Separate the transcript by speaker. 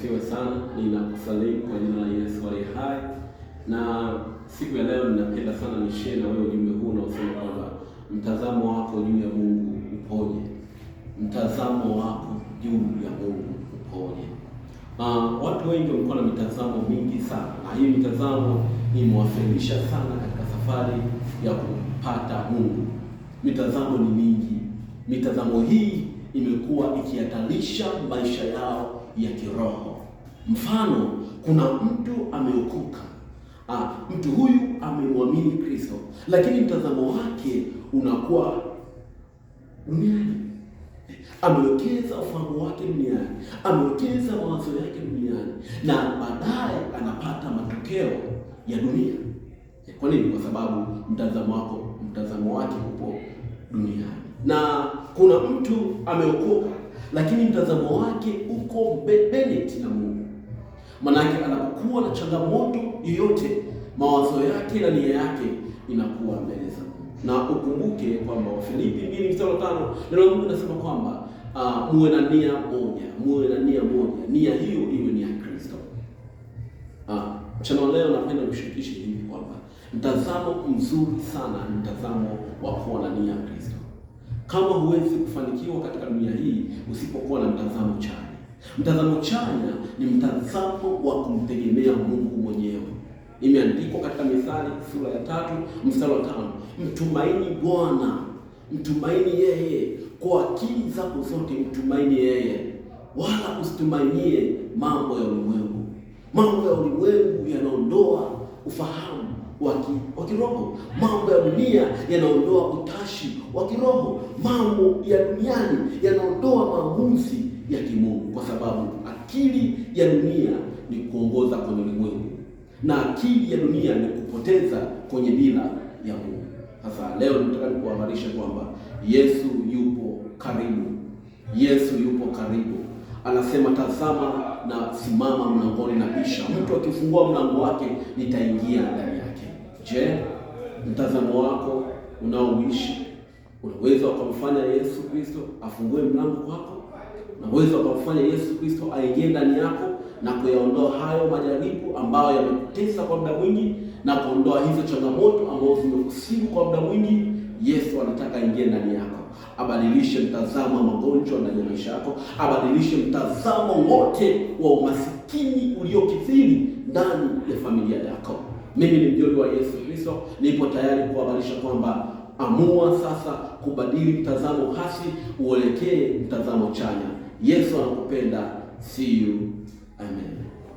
Speaker 1: asifiwe sana. Ninakusalimu kwa jina la Yesu aliye hai, na siku ya leo ninapenda sana nishare na wewe ujumbe huu unaosema kwamba mtazamo wako juu ya Mungu upoje? Mtazamo wako juu ya Mungu upoje? Watu wengi wamekuwa na mitazamo mingi sana, na hii mitazamo imewafelisha sana katika safari ya kumpata Mungu. Mitazamo ni mingi. Mitazamo hii imekuwa ikihatarisha maisha yao ya kiroho. Mfano, kuna mtu ameokoka. Mtu huyu amemwamini Kristo, lakini mtazamo wake unakuwa duniani. Amewekeza ufahamu wake duniani, amewekeza mawazo yake duniani, na baadaye anapata matokeo ya dunia. Kwa nini? Kwa sababu mtazamo wake upo duniani. Na kuna mtu ameokoka, lakini mtazamo wake uko beneti na Mungu. Manake anapokuwa na changamoto yoyote, mawazo yake na nia yake inakuwa mbele za Mungu. Na ukumbuke kwamba Wafilipi 2:5 neno la Mungu linasema kwamba muwe na nia moja, nia hiyo iwe ni ya Kristo. Mchana leo napenda kushirikisha hivi kwamba mtazamo mzuri sana ni mtazamo wa kuwa na nia ya Kristo. Kama huwezi kufanikiwa katika dunia hii usipokuwa na mtazamo chanya. Mtazamo chanya ni mtazamo wa kumtegemea Mungu mwenyewe. Imeandikwa katika Mithali sura ya 3:5, mtumaini Bwana, mtumaini yeye kwa akili zako zote, mtumaini yeye, wala usitumainie mambo ya ulimwengu. Mambo ya ulimwengu yanaondoa ufahamu wa kiroho. Mambo ya dunia yanaondoa utashi wa kiroho. Mambo ya duniani yanaondoa maamuzi ya kimungu, kwa sababu akili ya dunia ni kuongoza kwenye ulimwengu, na akili ya dunia ni kupoteza kwenye bila ya Mungu. Sasa leo nataka nikuhabarisha kwamba Yesu yupo karibu. Yesu yupo karibu. Anasema, tazama na simama mlangoni na bisha, mtu akifungua mlango wake nitaingia ndani yake. Je, mtazamo wako unaoishi unaweza ukamfanya Yesu Kristo afungue mlango wako? Unaweza ukamfanya Yesu Kristo aingie ndani yako na kuyaondoa hayo majaribu ambayo yamekutesa kwa muda mwingi, na kuondoa hizo changamoto ambazo zimekusibu kwa muda mwingi? Yesu anataka aingie ndani yako, abadilishe mtazamo wa magonjwa ndani ya maisha yako, abadilishe mtazamo wote wa umasikini uliokithiri ndani ya familia yako. Mimi ni mjoli wa Yesu Kristo, nipo tayari kuhabarisha kwamba amua sasa kubadili mtazamo hasi uelekee mtazamo chanya. Yesu anakupenda. See you. Amen.